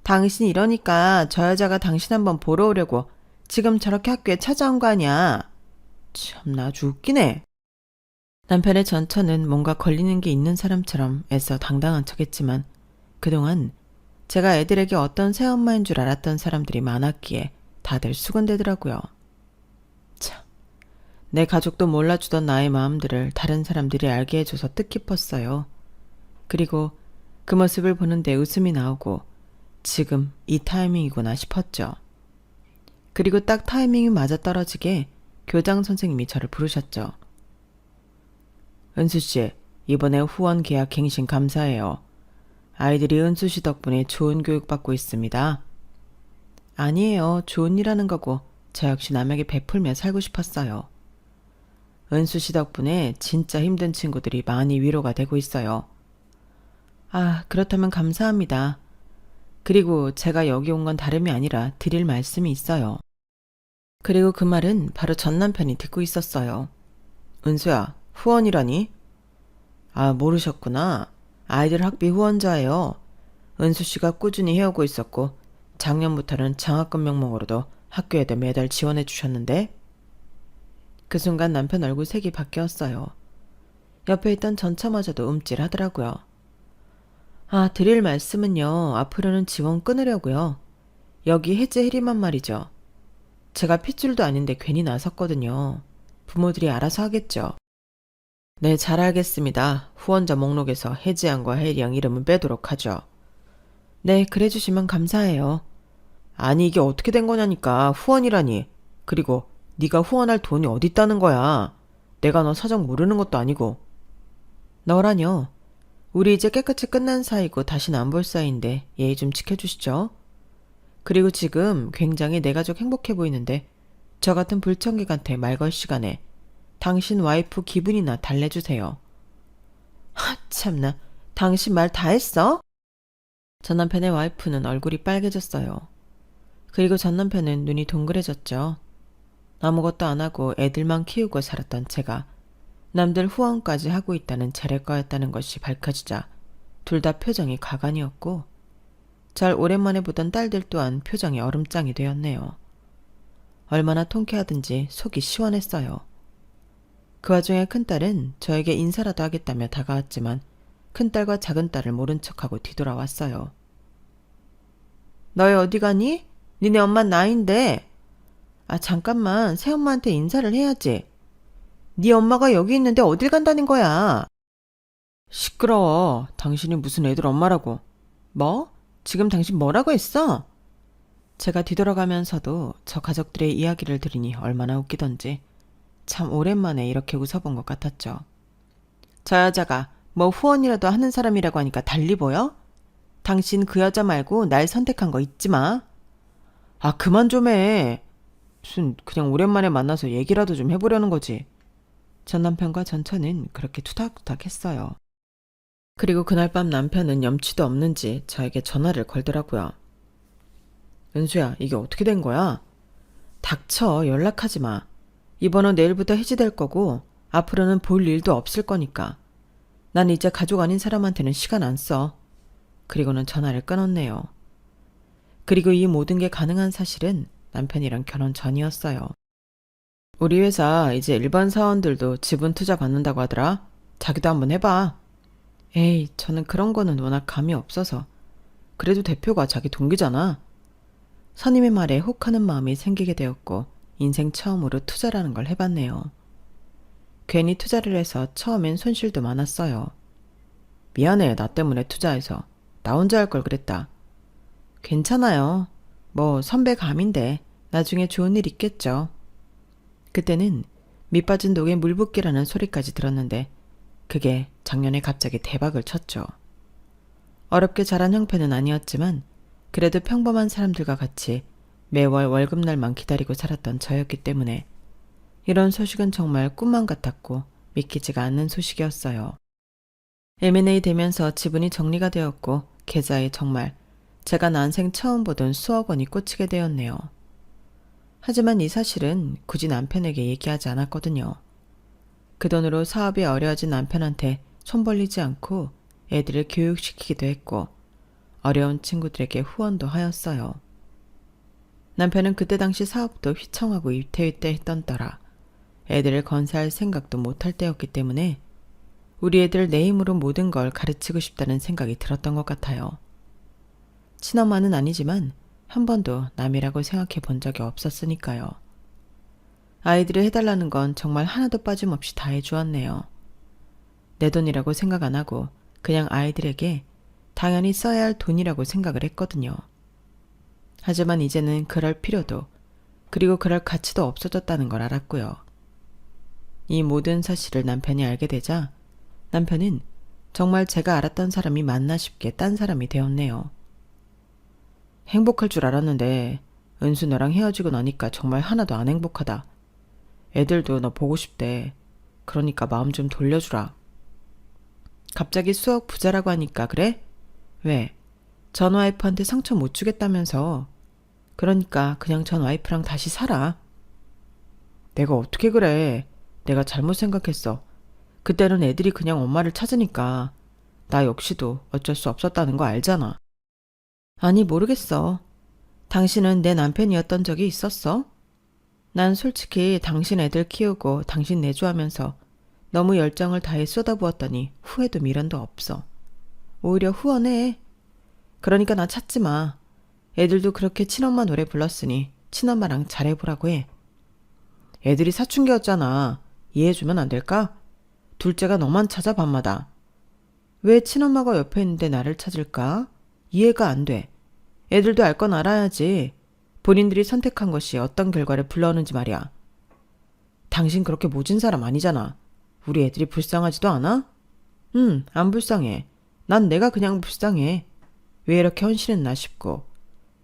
Speaker 1: 당신 이러니까 저 여자가 당신 한번 보러 오려고 지금 저렇게 학교에 찾아온 거 아니야. 참나 아주 웃기네. 남편의 전처는 뭔가 걸리는 게 있는 사람처럼 애써 당당한 척했지만 그동안 제가 애들에게 어떤 새엄마인 줄 알았던 사람들이 많았기에 다들 수군대더라고요. 참, 내 가족도 몰라주던 나의 마음들을 다른 사람들이 알게 해줘서 뜻깊었어요. 그리고 그 모습을 보는데 웃음이 나오고 지금 이 타이밍이구나 싶었죠. 그리고 딱 타이밍이 맞아떨어지게 교장 선생님이 저를 부르셨죠. 은수씨, 이번에 후원 계약 갱신 감사해요. 아이들이 은수씨 덕분에 좋은 교육 받고 있습니다. 아니에요. 좋은 일 하는 거고 저 역시 남에게 베풀며 살고 싶었어요. 은수씨 덕분에 진짜 힘든 친구들이 많이 위로가 되고 있어요. 아, 그렇다면 감사합니다. 그리고 제가 여기 온 건 다름이 아니라 드릴 말씀이 있어요. 그리고 그 말은 바로 전 남편이 듣고 있었어요. 은수야, 후원이라니? 아, 모르셨구나. 아이들 학비 후원자예요. 은수씨가 꾸준히 해오고 있었고 작년부터는 장학금 명목으로도 학교에도 매달 지원해 주셨는데 그 순간 남편 얼굴 색이 바뀌었어요. 옆에 있던 전처마저도 움찔하더라고요. 아, 드릴 말씀은요. 앞으로는 지원 끊으려고요. 여기 해제 해리만 말이죠. 제가 핏줄도 아닌데 괜히 나섰거든요. 부모들이 알아서 하겠죠. 네, 잘 알겠습니다. 후원자 목록에서 해지양과 혜리양 이름은 빼도록 하죠. 네, 그래 주시면 감사해요. 아니 이게 어떻게 된 거냐니까. 후원이라니. 그리고 네가 후원할 돈이 어디 있다는 거야. 내가 너 사정 모르는 것도 아니고. 너라뇨. 우리 이제 깨끗이 끝난 사이고 다시는 안 볼 사이인데 예의 좀 지켜주시죠. 그리고 지금 굉장히 내 가족 행복해 보이는데 저 같은 불청객한테 말 걸 시간에 당신 와이프 기분이나 달래주세요. 하 참나. 당신 말 다 했어? 전 남편의 와이프는 얼굴이 빨개졌어요. 그리고 전 남편은 눈이 동그래졌죠. 아무것도 안 하고 애들만 키우고 살았던 제가 남들 후원까지 하고 있다는 재래과였다는 것이 밝혀지자 둘 다 표정이 가관이었고 잘 오랜만에 보던 딸들 또한 표정이 얼음장이 되었네요. 얼마나 통쾌하든지 속이 시원했어요. 그 와중에 큰딸은 저에게 인사라도 하겠다며 다가왔지만 큰딸과 작은딸을 모른 척하고 뒤돌아왔어요. 너희 어디 가니? 니네 엄마 나인데. 아 잠깐만 새엄마한테 인사를 해야지. 네 엄마가 여기 있는데 어딜 간다는 거야. 시끄러워. 당신이 무슨 애들 엄마라고. 뭐? 지금 당신 뭐라고 했어? 제가 뒤돌아가면서도 저 가족들의 이야기를 들으니 얼마나 웃기던지 참 오랜만에 이렇게 웃어본 것 같았죠. 저 여자가 뭐 후원이라도 하는 사람이라고 하니까 달리 보여? 당신 그 여자 말고 날 선택한 거 잊지 마. 아 그만 좀 해. 무슨 그냥 오랜만에 만나서 얘기라도 좀 해보려는 거지. 전 남편과 전처는 그렇게 투닥투닥 했어요. 그리고 그날 밤 남편은 염치도 없는지 저에게 전화를 걸더라고요. 은수야, 이게 어떻게 된 거야? 닥쳐, 연락하지 마. 이 번호 내일부터 해지될 거고 앞으로는 볼 일도 없을 거니까. 난 이제 가족 아닌 사람한테는 시간 안 써. 그리고는 전화를 끊었네요. 그리고 이 모든 게 가능한 사실은 남편이랑 결혼 전이었어요. 우리 회사 이제 일반 사원들도 지분 투자 받는다고 하더라. 자기도 한번 해봐. 에이, 저는 그런 거는 워낙 감이 없어서. 그래도 대표가 자기 동기잖아. 선임의 말에 혹하는 마음이 생기게 되었고 인생 처음으로 투자라는 걸 해봤네요. 괜히 투자를 해서 처음엔 손실도 많았어요. 미안해, 나 때문에 투자해서. 나 혼자 할 걸 그랬다. 괜찮아요. 뭐 선배 감인데 나중에 좋은 일 있겠죠. 그때는 밑빠진 독에 물 붓기라는 소리까지 들었는데 그게 작년에 갑자기 대박을 쳤죠. 어렵게 자란 형편은 아니었지만 그래도 평범한 사람들과 같이 매월 월급날만 기다리고 살았던 저였기 때문에 이런 소식은 정말 꿈만 같았고 믿기지가 않는 소식이었어요. M&A 되면서 지분이 정리가 되었고 계좌에 정말 제가 난생 처음 보던 수억 원이 꽂히게 되었네요. 하지만 이 사실은 굳이 남편에게 얘기하지 않았거든요. 그 돈으로 사업이 어려워진 남편한테 손 벌리지 않고 애들을 교육시키기도 했고 어려운 친구들에게 후원도 하였어요. 남편은 그때 당시 사업도 휘청하고 위태위태했던 따라 애들을 건사할 생각도 못할 때였기 때문에 우리 애들 내 힘으로 모든 걸 가르치고 싶다는 생각이 들었던 것 같아요. 친엄마는 아니지만 한 번도 남이라고 생각해 본 적이 없었으니까요. 아이들이 해달라는 건 정말 하나도 빠짐없이 다 해주었네요. 내 돈이라고 생각 안 하고 그냥 아이들에게 당연히 써야 할 돈이라고 생각을 했거든요. 하지만 이제는 그럴 필요도 그리고 그럴 가치도 없어졌다는 걸 알았고요. 이 모든 사실을 남편이 알게 되자 남편은 정말 제가 알았던 사람이 맞나 싶게 딴 사람이 되었네요. 행복할 줄 알았는데 은수 너랑 헤어지고 나니까 정말 하나도 안 행복하다. 애들도 너 보고 싶대. 그러니까 마음 좀 돌려주라. 갑자기 수억 부자라고 하니까 그래? 왜? 전 와이프한테 상처 못 주겠다면서. 그러니까 그냥 전 와이프랑 다시 살아. 내가 어떻게 그래. 내가 잘못 생각했어. 그때는 애들이 그냥 엄마를 찾으니까 나 역시도 어쩔 수 없었다는 거 알잖아. 아니 모르겠어. 당신은 내 남편이었던 적이 있었어? 난 솔직히 당신 애들 키우고 당신 내조하면서 너무 열정을 다해 쏟아부었더니 후회도 미련도 없어. 오히려 후원해. 그러니까 나 찾지 마. 애들도 그렇게 친엄마 노래 불렀으니 친엄마랑 잘해보라고 해. 애들이 사춘기였잖아. 이해해주면 안 될까? 둘째가 너만 찾아 밤마다. 왜 친엄마가 옆에 있는데 나를 찾을까? 이해가 안 돼. 애들도 알 건 알아야지. 본인들이 선택한 것이 어떤 결과를 불러오는지 말이야. 당신 그렇게 모진 사람 아니잖아. 우리 애들이 불쌍하지도 않아? 안 불쌍해. 난 내가 그냥 불쌍해. 왜 이렇게 헌신했나 싶고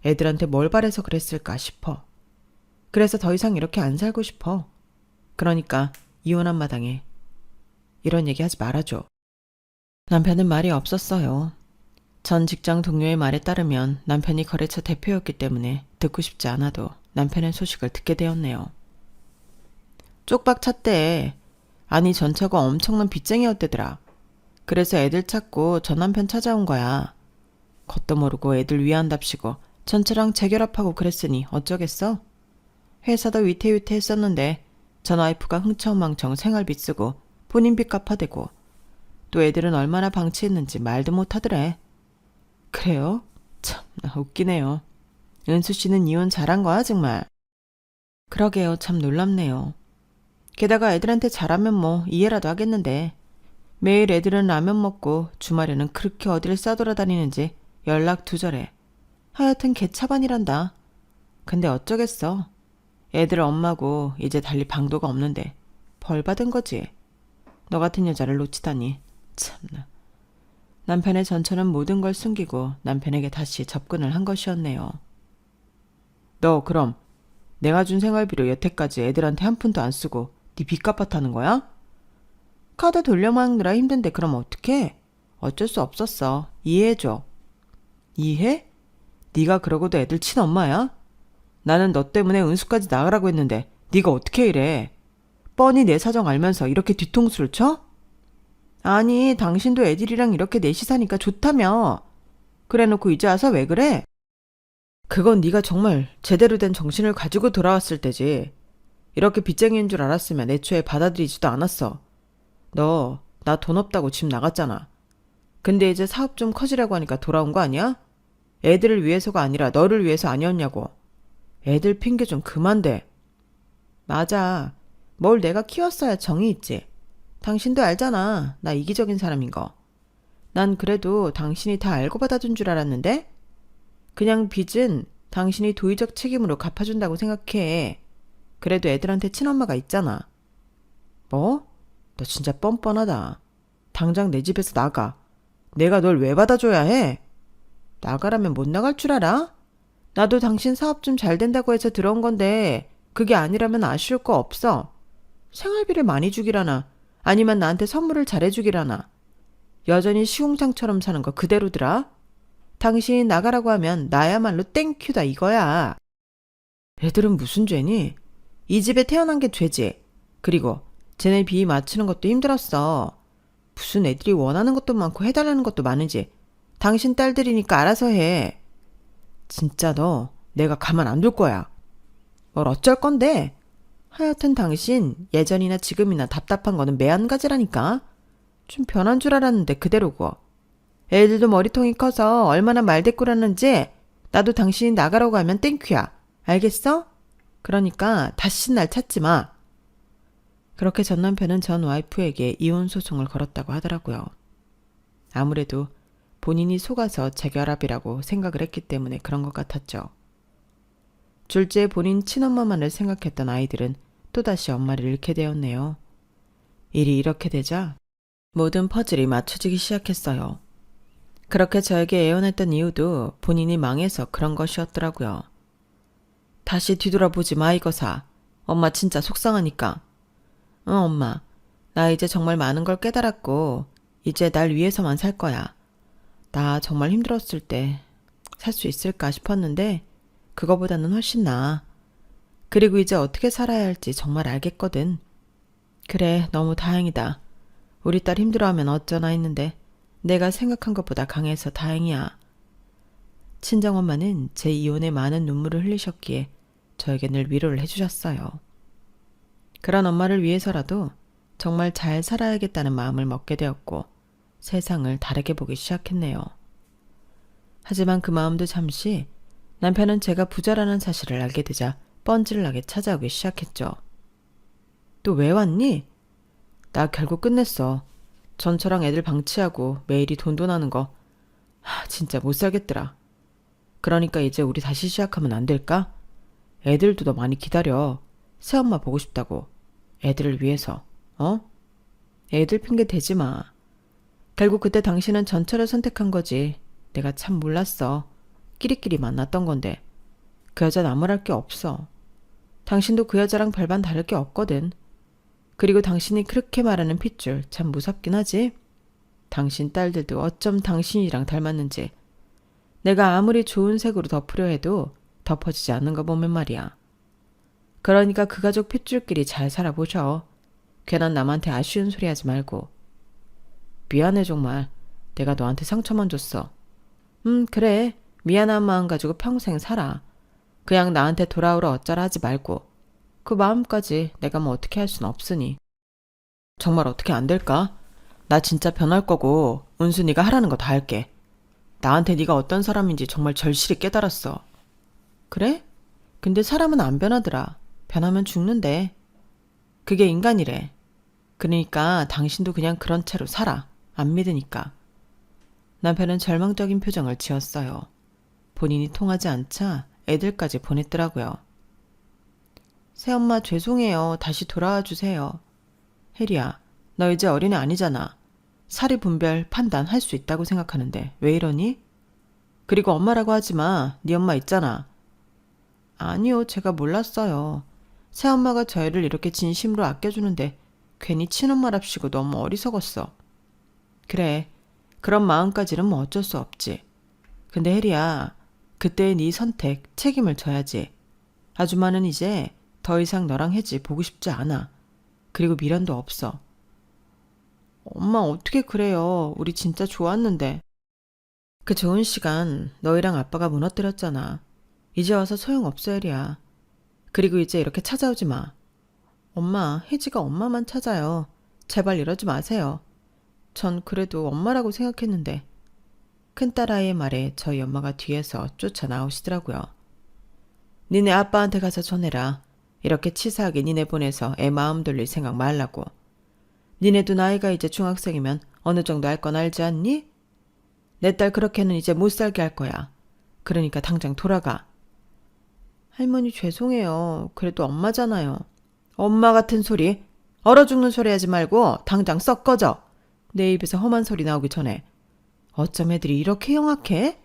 Speaker 1: 애들한테 뭘 바래서 그랬을까 싶어. 그래서 더 이상 이렇게 안 살고 싶어. 그러니까 이혼한 마당에 이런 얘기 하지 말아줘. 남편은 말이 없었어요. 전 직장 동료의 말에 따르면 남편이 거래처 대표였기 때문에 듣고 싶지 않아도 남편의 소식을 듣게 되었네요. 쪽박 찼대. 아니 전 차가 엄청난 빚쟁이였대더라. 그래서 애들 찾고 전 남편 찾아온 거야. 겉도 모르고 애들 위한답시고 전차랑 재결합하고 그랬으니 어쩌겠어? 회사도 위태위태했었는데 전 와이프가 흥청망청 생활비 쓰고 본인 빚 갚아대고 또 애들은 얼마나 방치했는지 말도 못하더래. 그래요? 참나 웃기네요. 은수 씨는 이혼 잘한 거야 정말. 그러게요. 참 놀랍네요. 게다가 애들한테 잘하면 뭐 이해라도 하겠는데 매일 애들은 라면 먹고 주말에는 그렇게 어디를 싸돌아다니는지 연락 두절해. 하여튼 개차반이란다. 근데 어쩌겠어. 애들 엄마고 이제 달리 방도가 없는데 벌 받은 거지. 너 같은 여자를 놓치다니. 참나. 남편의 전처는 모든 걸 숨기고 남편에게 다시 접근을 한 것이었네요. 너 그럼 내가 준 생활비로 여태까지 애들한테 한 푼도 안 쓰고 네 빚 갚았다는 거야? 카드 돌려막느라 힘든데 그럼 어떡해? 어쩔 수 없었어. 이해해줘. 이해? 네가 그러고도 애들 친엄마야? 나는 너 때문에 은수까지 나가라고 했는데 네가 어떻게 이래? 뻔히 내 사정 알면서 이렇게 뒤통수를 쳐? 아니 당신도 애들이랑 이렇게 넷이 사니까 좋다며. 그래놓고 이제 와서 왜 그래? 그건 네가 정말 제대로 된 정신을 가지고 돌아왔을 때지. 이렇게 빚쟁이인 줄 알았으면 애초에 받아들이지도 않았어. 너 나 돈 없다고 집 나갔잖아. 근데 이제 사업 좀 커지라고 하니까 돌아온 거 아니야? 애들을 위해서가 아니라 너를 위해서 아니었냐고. 애들 핑계 좀 그만 대. 맞아. 뭘 내가 키웠어야 정이 있지. 당신도 알잖아. 나 이기적인 사람인 거. 난 그래도 당신이 다 알고 받아준 줄 알았는데? 그냥 빚은 당신이 도의적 책임으로 갚아준다고 생각해. 그래도 애들한테 친엄마가 있잖아. 뭐? 너 진짜 뻔뻔하다. 당장 내 집에서 나가. 내가 널 왜 받아줘야 해? 나가라면 못 나갈 줄 알아? 나도 당신 사업 좀 잘 된다고 해서 들어온 건데 그게 아니라면 아쉬울 거 없어. 생활비를 많이 주기라나 아니면 나한테 선물을 잘해주기라나. 여전히 시궁창처럼 사는 거 그대로더라. 당신이 나가라고 하면 나야말로 땡큐다 이거야. 애들은 무슨 죄니? 이 집에 태어난 게 죄지. 그리고 쟤네 비위 맞추는 것도 힘들었어. 무슨 애들이 원하는 것도 많고 해달라는 것도 많은지. 당신 딸들이니까 알아서 해. 진짜 너 내가 가만 안 둘 거야. 뭘 어쩔 건데? 하여튼 당신 예전이나 지금이나 답답한 거는 매한가지라니까. 좀 변한 줄 알았는데 그대로고. 애들도 머리통이 커서 얼마나 말대꾸라는지 나도 당신이 나가라고 하면 땡큐야. 알겠어? 그러니까 다시 날 찾지 마. 그렇게 전 남편은 전 와이프에게 이혼 소송을 걸었다고 하더라고요. 아무래도 본인이 속아서 재결합이라고 생각을 했기 때문에 그런 것 같았죠. 둘째 본인 친엄마만을 생각했던 아이들은 또다시 엄마를 잃게 되었네요. 일이 이렇게 되자 모든 퍼즐이 맞춰지기 시작했어요. 그렇게 저에게 애원했던 이유도 본인이 망해서 그런 것이었더라고요. 다시 뒤돌아보지 마 이거사. 엄마 진짜 속상하니까. 응 엄마. 나 이제 정말 많은 걸 깨달았고 이제 날 위해서만 살 거야. 나 정말 힘들었을 때 살 수 있을까 싶었는데 그거보다는 훨씬 나아. 그리고 이제 어떻게 살아야 할지 정말 알겠거든. 그래 너무 다행이다. 우리 딸 힘들어하면 어쩌나 했는데 내가 생각한 것보다 강해서 다행이야. 친정엄마는 제 이혼에 많은 눈물을 흘리셨기에 저에게 늘 위로를 해주셨어요. 그런 엄마를 위해서라도 정말 잘 살아야겠다는 마음을 먹게 되었고 세상을 다르게 보기 시작했네요. 하지만 그 마음도 잠시 남편은 제가 부자라는 사실을 알게 되자 뻔질나게 찾아오기 시작했죠. 또 왜 왔니? 나 결국 끝냈어. 전처랑 애들 방치하고 매일이 돈돈하는 거. 진짜 못 살겠더라. 그러니까 이제 우리 다시 시작하면 안 될까? 애들도 너 많이 기다려. 새엄마 보고 싶다고. 애들을 위해서. 어? 애들 핑계 대지 마. 결국 그때 당신은 전철을 선택한 거지. 내가 참 몰랐어. 끼리끼리 만났던 건데. 그 여자 나무랄 게 없어. 당신도 그 여자랑 별반 다를 게 없거든. 그리고 당신이 그렇게 말하는 핏줄 참 무섭긴 하지. 당신 딸들도 어쩜 당신이랑 닮았는지. 내가 아무리 좋은 색으로 덮으려 해도 덮어지지 않는 거 보면 말이야. 그러니까 그 가족 핏줄끼리 잘 살아보셔. 괜한 남한테 아쉬운 소리 하지 말고. 미안해 정말. 내가 너한테 상처만 줬어. 그래. 미안한 마음 가지고 평생 살아. 그냥 나한테 돌아오라 어쩌라 하지 말고. 그 마음까지 내가 뭐 어떻게 할 순 없으니. 정말 어떻게 안 될까? 나 진짜 변할 거고 은순이가 하라는 거 다 할게. 나한테 네가 어떤 사람인지 정말 절실히 깨달았어. 그래? 근데 사람은 안 변하더라. 변하면 죽는데. 그게 인간이래. 그러니까 당신도 그냥 그런 채로 살아. 안 믿으니까. 남편은 절망적인 표정을 지었어요. 본인이 통하지 않자 애들까지 보냈더라고요. 새엄마 죄송해요. 다시 돌아와 주세요. 혜리야, 너 이제 어린애 아니잖아. 사리 분별 판단 할 수 있다고 생각하는데 왜 이러니? 그리고 엄마라고 하지 마. 네 엄마 있잖아. 아니요, 제가 몰랐어요. 새엄마가 저희를 이렇게 진심으로 아껴주는데 괜히 친엄마랍시고 너무 어리석었어. 그래, 그런 마음까지는 뭐 어쩔 수 없지. 근데 혜리야, 그때의 네 선택 책임을 져야지. 아줌마는 이제 더 이상 너랑 혜지 보고 싶지 않아. 그리고 미련도 없어. 엄마 어떻게 그래요. 우리 진짜 좋았는데. 그 좋은 시간 너희랑 아빠가 무너뜨렸잖아. 이제 와서 소용없어 혜리야. 그리고 이제 이렇게 찾아오지 마. 엄마, 혜지가 엄마만 찾아요. 제발 이러지 마세요. 전 그래도 엄마라고 생각했는데. 큰딸아이의 말에 저희 엄마가 뒤에서 쫓아 나오시더라고요. 니네 아빠한테 가서 전해라. 이렇게 치사하게 니네 보내서 애 마음 돌릴 생각 말라고. 니네도 나이가 이제 중학생이면 어느 정도 알 건 알지 않니? 내 딸 그렇게는 이제 못 살게 할 거야. 그러니까 당장 돌아가. 할머니 죄송해요. 그래도 엄마잖아요. 엄마 같은 소리. 얼어 죽는 소리 하지 말고 당장 썩 꺼져. 내 입에서 험한 소리 나오기 전에. 어쩜 애들이 이렇게 영악해?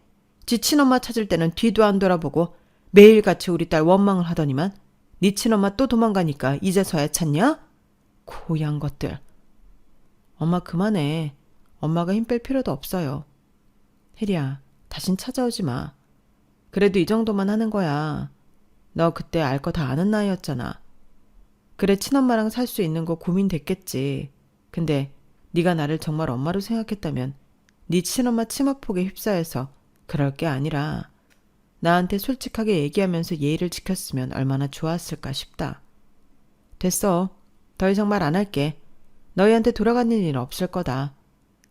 Speaker 1: 지 친엄마 찾을 때는 뒤도 안 돌아보고 매일같이 우리 딸 원망을 하더니만 네 친엄마 또 도망가니까 이제서야 찾냐? 고양 것들. 엄마 그만해. 엄마가 힘 뺄 필요도 없어요. 혜리야, 다신 찾아오지 마. 그래도 이 정도만 하는 거야. 너 그때 알 거 다 아는 나이였잖아. 그래 친엄마랑 살 수 있는 거 고민됐겠지. 근데 네가 나를 정말 엄마로 생각했다면 네 친엄마 치마폭에 휩싸여서 그럴 게 아니라 나한테 솔직하게 얘기하면서 예의를 지켰으면 얼마나 좋았을까 싶다. 됐어. 더 이상 말 안 할게. 너희한테 돌아가는 일 없을 거다.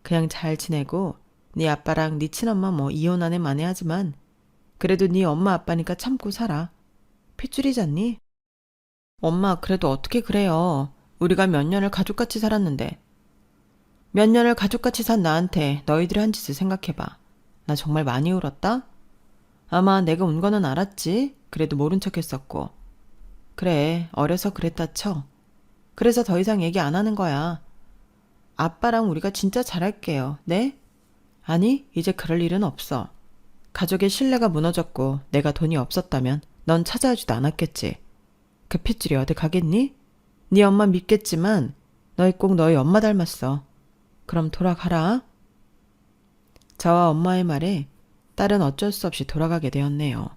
Speaker 1: 그냥 잘 지내고 네 아빠랑 네 친엄마 뭐 이혼하네 마네 하지만 그래도 네 엄마 아빠니까 참고 살아. 핏줄이잖니? 엄마 그래도 어떻게 그래요. 우리가 몇 년을 가족같이 살았는데. 몇 년을 가족같이 산 나한테 너희들이 한 짓을 생각해봐. 나 정말 많이 울었다? 아마 내가 운 거는 알았지. 그래도 모른 척 했었고. 그래, 어려서 그랬다 쳐. 그래서 더 이상 얘기 안 하는 거야. 아빠랑 우리가 진짜 잘할게요. 네? 아니, 이제 그럴 일은 없어. 가족의 신뢰가 무너졌고 내가 돈이 없었다면 넌 찾아오지도 않았겠지. 그 핏줄이 어디 가겠니? 네 엄마 믿겠지만 너희 꼭 너희 엄마 닮았어. 그럼 돌아가라. 저와 엄마의 말에 딸은 어쩔 수 없이 돌아가게 되었네요.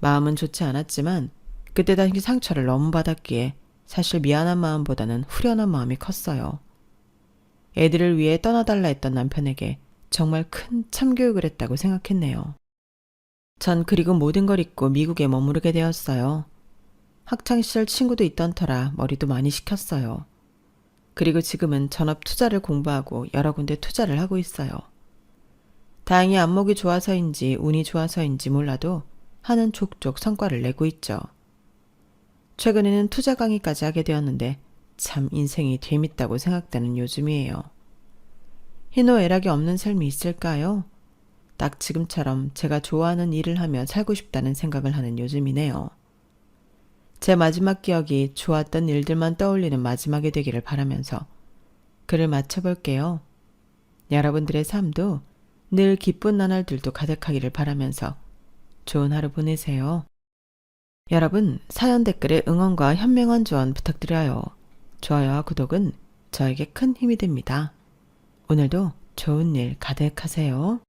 Speaker 1: 마음은 좋지 않았지만 그때 당시 상처를 너무 받았기에 사실 미안한 마음보다는 후련한 마음이 컸어요. 애들을 위해 떠나달라 했던 남편에게 정말 큰 참교육을 했다고 생각했네요. 전 그리고 모든 걸 잊고 미국에 머무르게 되었어요. 학창시절 친구도 있던 터라 머리도 많이 식혔어요. 그리고 지금은 전업 투자를 공부하고 여러 군데 투자를 하고 있어요. 다행히 안목이 좋아서인지 운이 좋아서인지 몰라도 하는 족족 성과를 내고 있죠. 최근에는 투자 강의까지 하게 되었는데 참 인생이 재밌다고 생각되는 요즘이에요. 희노애락이 없는 삶이 있을까요? 딱 지금처럼 제가 좋아하는 일을 하며 살고 싶다는 생각을 하는 요즘이네요. 제 마지막 기억이 좋았던 일들만 떠올리는 마지막이 되기를 바라면서 글을 마쳐볼게요. 여러분들의 삶도 늘 기쁜 나날들도 가득하기를 바라면서 좋은 하루 보내세요. 여러분, 사연 댓글에 응원과 현명한 조언 부탁드려요. 좋아요와 구독은 저에게 큰 힘이 됩니다. 오늘도 좋은 일 가득하세요.